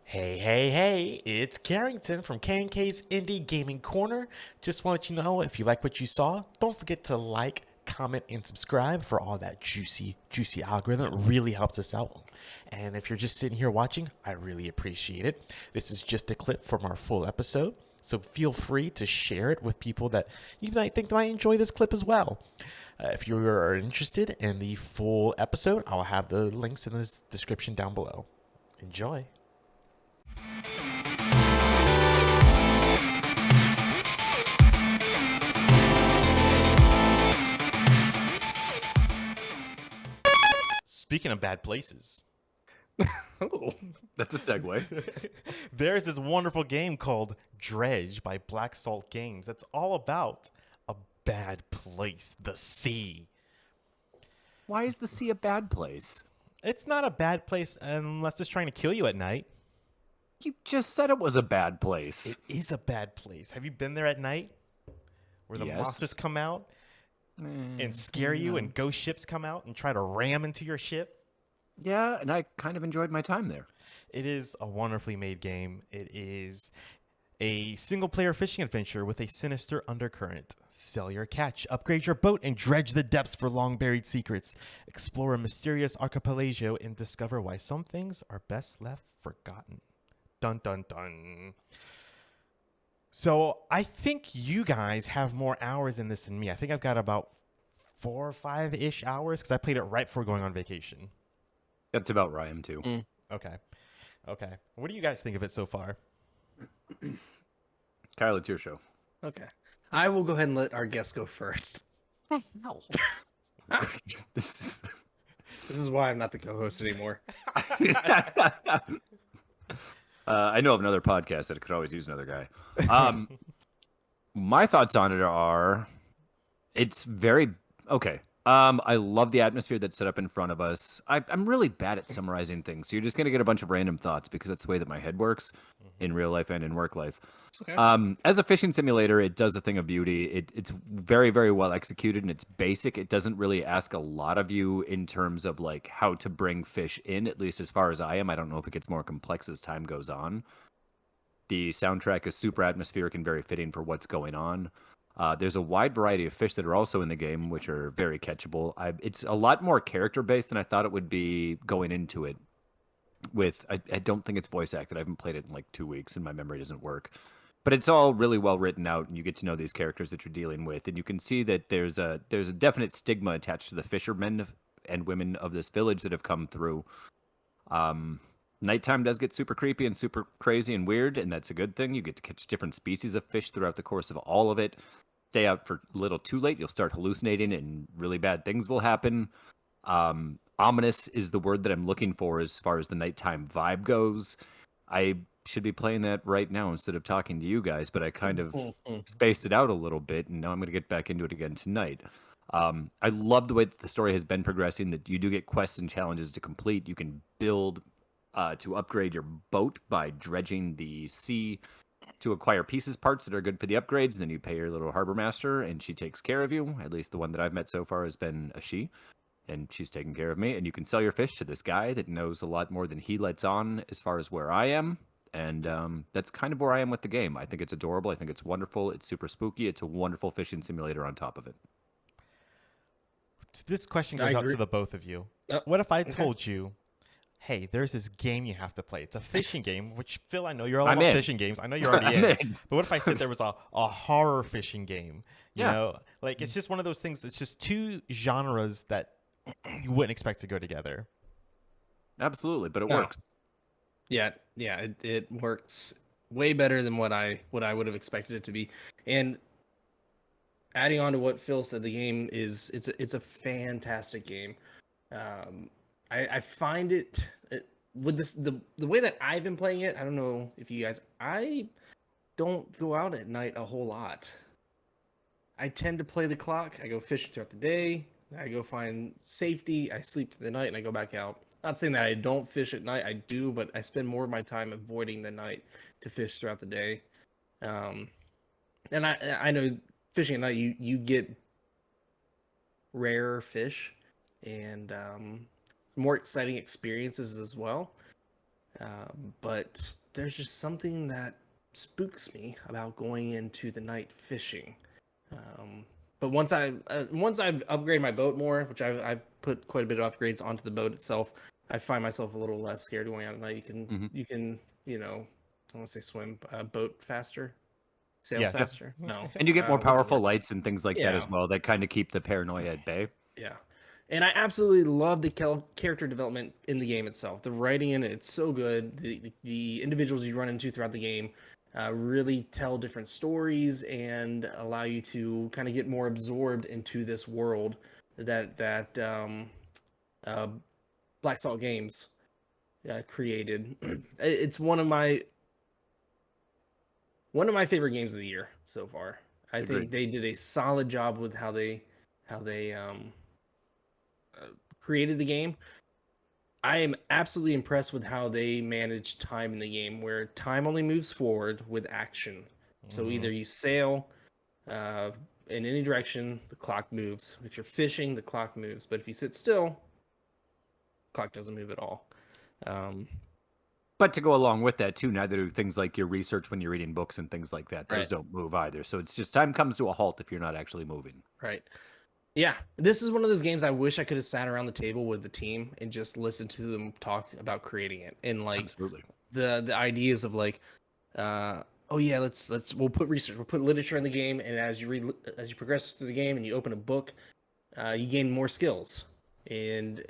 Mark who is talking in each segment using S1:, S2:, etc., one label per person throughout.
S1: Hey, hey, hey, it's Karrington from K&K's Indie Gaming Corner. Just want to let you know, if you like what you saw, don't forget to like, comment, and subscribe for all that juicy algorithm. It really helps us out. And if you're just sitting here watching, I really appreciate it. This is just a clip from our full episode, so feel free to share it with people that you might think might enjoy this clip as well. If you are interested in the full episode, I'll have the links in the description down below. Enjoy. Speaking of bad places,
S2: Oh, that's a segue.
S1: there's this wonderful game called Dredge by Black Salt Games that's all about a bad place, the sea.
S2: Why is the sea a bad place?
S1: It's not a bad place unless it's trying to kill you at night.
S2: You just said it was a bad place.
S1: It is a bad place. Have you been there at night? Where the
S2: Yes.
S1: monsters come out and scare you and ghost ships come out and try to ram into your ship?
S2: Yeah, and I kind of enjoyed my time there.
S1: It is a wonderfully made game. It is a single-player fishing adventure with a sinister undercurrent. Sell your catch, upgrade your boat, and dredge the depths for long-buried secrets. Explore a mysterious archipelago and discover why some things are best left forgotten. Dun dun dun. So I think you guys have more hours in this than me. I think I've got about 4 or 5-ish hours because I played it right before going on vacation.
S2: That's about where I am too.
S1: Okay. What do you guys think of it so far?
S2: Kyle, it's your show.
S3: Okay. I will go ahead and let our guest go first.
S2: No. This
S3: This is why I'm not the co-host anymore.
S2: is. I know of another podcast that could always use another guy. My thoughts on it are, it's very okay. I love the atmosphere that's set up in front of us. I'm really bad at summarizing things, so you're just gonna get a bunch of random thoughts because that's the way that my head works in real life and in work life.
S3: Okay.
S2: As a fishing simulator, it does a thing of beauty. It's very, very well executed and it's basic. It doesn't really ask a lot of you in terms of like how to bring fish in, at least as far as I am. I don't know if it gets more complex as time goes on. The soundtrack is super atmospheric and very fitting for what's going on. There's a wide variety of fish that are also in the game, which are very catchable. It's a lot more character based than I thought it would be going into it. I don't think it's voice acted. I haven't played it in like 2 weeks, and my memory doesn't work. But it's all really well written out, and you get to know these characters that you're dealing with, and you can see that there's a definite stigma attached to the fishermen and women of this village that have come through. Nighttime does get super creepy and super crazy and weird, and that's a good thing. You get to catch different species of fish throughout the course of all of it. Stay out for a little too late, you'll start hallucinating, and really bad things will happen. Ominous is the word that I'm looking for as far as the nighttime vibe goes. I should be playing that right now instead of talking to you guys, but I kind of spaced it out a little bit, and now I'm going to get back into it again tonight. I love the way that the story has been progressing, that you do get quests and challenges to complete. You can build to upgrade your boat by dredging the sea to acquire pieces, parts that are good for the upgrades, and then you pay your little harbor master, and she takes care of you. At least the one that I've met so far has been a she, and she's taking care of me. And you can sell your fish to this guy that knows a lot more than he lets on as far as where I am. And that's kind of where I am with the game. I think it's adorable. I think it's wonderful. It's super spooky. It's a wonderful fishing simulator on top of it.
S1: This question
S3: I
S1: goes out
S3: agree.
S1: to the both of you.
S3: Oh,
S1: What if I
S3: okay.
S1: told you, hey, there's this game you have to play. It's a fishing game, which, Phil, I know you're all
S2: I'm
S1: about
S2: in.
S1: fishing games. I know you're already
S2: I'm
S1: in.
S2: in.
S1: But what if I said there was a horror fishing game? You
S2: Yeah.
S1: know, like it's just one of those things. It's just two genres that you wouldn't expect to go together.
S2: Absolutely, but it
S3: No.
S2: works.
S3: Yeah, it works way better than what I would have expected it to be. And adding on to what Phil said, the game is it's a fantastic game. I find it with this the way that I've been playing it. I don't know if you guys. I don't go out at night a whole lot. I tend to play the clock. I go fishing throughout the day. I go find safety. I sleep through the night and I go back out. Not saying that I don't fish at night. I do, but I spend more of my time avoiding the night to fish throughout the day. And I know fishing at night you get rarer fish and more exciting experiences as well. But there's just something that spooks me about going into the night fishing. But once I've upgraded my boat more, which I've put quite a bit of upgrades onto the boat itself, I find myself a little less scared going out at night. You can I don't want to say swim, boat faster, sail
S1: Yes.
S3: faster. No,
S2: And you get more
S3: what's the
S2: powerful
S3: word?
S2: lights and things like that as
S3: Yeah.
S2: well that kind of keep the paranoia at bay.
S3: Yeah. And I absolutely love the character development in the game itself. The writing in it's so good. The individuals you run into throughout the game really tell different stories and allow you to kind of get more absorbed into this world that uh, Black Salt Games created. It's one of my favorite games of the year so far. I
S2: Agreed.
S3: think they did a solid job with how they created the game. I am absolutely impressed with how they manage time in the game, where time only moves forward with action. So either you sail uh, in any direction, the clock moves. If you're fishing, the clock moves. But if you sit still, the clock doesn't move at all.
S2: But to go along with that too, neither do things like your research when you're reading books and things like that. Those
S3: Right.
S2: don't move either. So it's just time comes to a halt if you're not actually moving.
S3: Right. Yeah, this is one of those games I wish I could have sat around the table with the team and just listened to them talk about creating it, and like
S2: Absolutely.
S3: the ideas of like, oh yeah, we'll put research, we'll put literature in the game, and as you progress through the game and you open a book, you gain more skills, and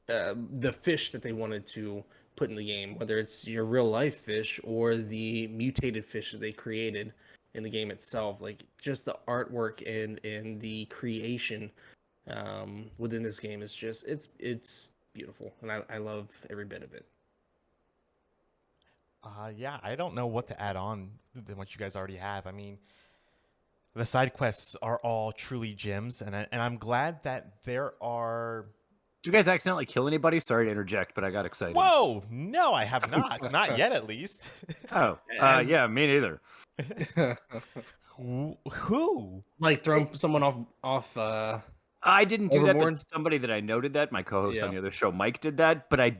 S3: the fish that they wanted to put in the game, whether it's your real life fish or the mutated fish that they created in the game itself, like just the artwork and the creation within this game is just it's beautiful, and I love every bit of it.
S1: Yeah, I don't know what to add on than what you guys already have. I mean, the side quests are all truly gems, and I'm glad that there are.
S2: Did you guys accidentally kill anybody? Sorry to interject, but I got excited.
S1: Whoa! No, I have not. Not yet, at least.
S2: Oh,
S3: As-
S2: yeah, me neither.
S1: Who?
S3: Like throw someone off
S2: I didn't do that,
S3: Overboard?
S2: but somebody that I noted that, my co-host on
S3: Yeah.
S2: the other show, Mike, did that. But let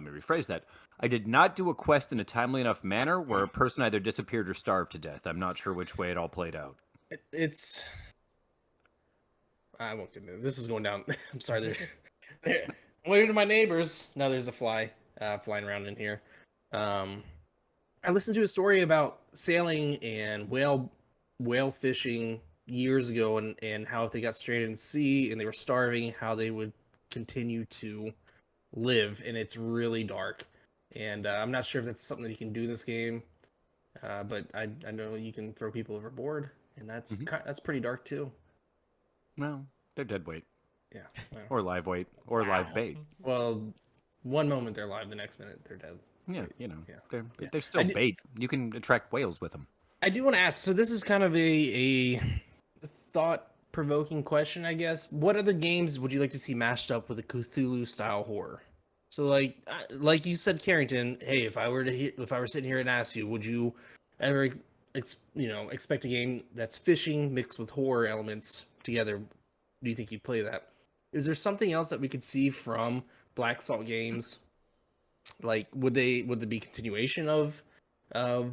S2: me rephrase that. I did not do a quest in a timely enough manner where a person either disappeared or starved to death. I'm not sure which way it all played out.
S3: It's I won't get into this. Is going down. I'm sorry. They're waving to my neighbors. Now there's a fly flying around in here. I listened to a story about sailing and whale fishing years ago, and how if they got stranded in the sea and they were starving, how they would continue to live. And it's really dark. And I'm not sure if that's something that you can do in this game, but I know you can throw people overboard, and that's that's pretty dark too.
S2: Well, they're dead weight
S3: Yeah. Well,
S2: or live weight or live bait.
S3: well, one moment they're live, the next minute they're dead.
S2: Yeah,
S3: Yeah.
S2: they're still
S3: do-
S2: bait. You can attract whales with them.
S3: I do want to ask. So this is kind of a thought-provoking question, I guess. What other games would you like to see mashed up with a Cthulhu-style horror? So, like you said, Carrington. Hey, if I were sitting here and ask you, would you ever expect a game that's fishing mixed with horror elements together? Do you think you'd play that? Is there something else that we could see from Black Salt Games? Like, would there be continuation of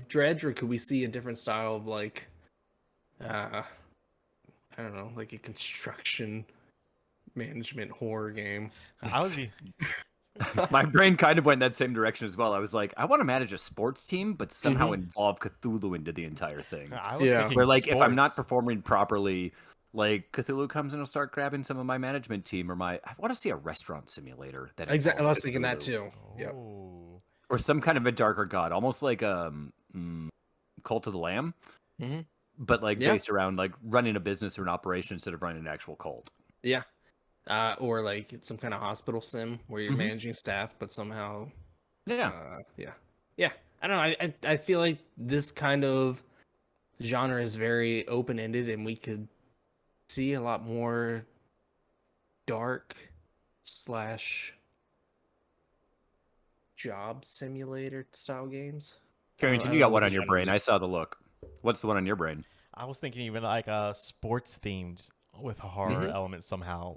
S3: Dredge, or could we see a different style of like, I don't know, like a construction management horror game?
S1: I would be.
S2: My brain kind of went that same direction as well. I was like, I want to manage a sports team, but somehow involve Cthulhu into the entire thing.
S1: I was
S3: Yeah.
S1: thinking
S2: Where like if I'm not
S1: sports.
S2: performing properly, like Cthulhu comes in and start grabbing some of my management team, or I want to see a restaurant simulator that
S3: Exactly, I
S2: involves
S3: was thinking that
S2: Cthulhu.
S3: too. Yep.
S1: Oh.
S2: Or some kind of a darker god, almost like Cult of the Lamb,
S3: Mhm.
S2: but like
S3: Yeah.
S2: based around like running a business or an operation instead of running an actual cult.
S3: Yeah. Or like some kind of hospital sim where you're managing staff, but somehow,
S2: Yeah,
S3: yeah. I don't know. I feel like this kind of genre is very open ended, and we could see a lot more dark / job simulator style games.
S2: Carrington,
S3: I
S2: you
S3: don't
S2: got
S3: know
S2: one
S3: what
S2: on
S3: the
S2: your
S3: genre
S2: brain.
S3: is.
S2: I saw the look. What's the one on your brain?
S1: I was thinking even like sports themed with a horror element somehow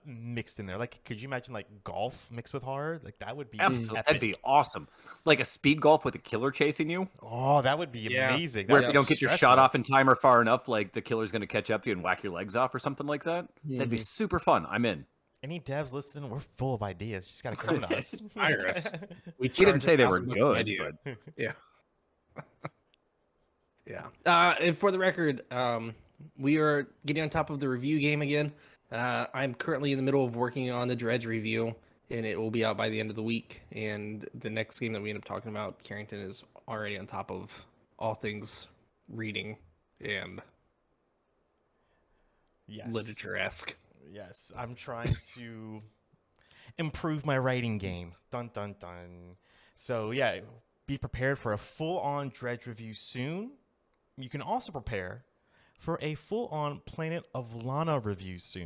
S1: mixed in there. Like, could you imagine like golf mixed with horror? Like that would be
S2: Absolutely,
S1: epic.
S2: that'd be awesome. Like a speed golf with a killer chasing you,
S1: Oh, that would be
S3: Yeah.
S1: amazing.
S2: where
S1: That
S2: if
S1: would
S2: you
S1: be
S2: don't get your shot
S1: stressful.
S2: off in time or far enough, like the killer's gonna catch up to you and whack your legs off or something like that. That'd be super fun. I'm in.
S1: Any devs listening, we're full of ideas. Just gotta come to us.
S3: Hire us.
S2: We didn't say they were
S3: $1,000
S2: good,
S3: idea.
S2: but
S3: Yeah. Yeah. And for the record, we are getting on top of the review game again. I'm currently in the middle of working on the Dredge review, and it will be out by the end of the week. And the next game that we end up talking about, Karrington, is already on top of all things reading and
S1: Yes.
S3: literature-esque.
S1: Yes, I'm trying to improve my writing game. Dun dun dun. So yeah, be prepared for a full-on Dredge review soon. You can also prepare for a full-on Planet of Lana review soon.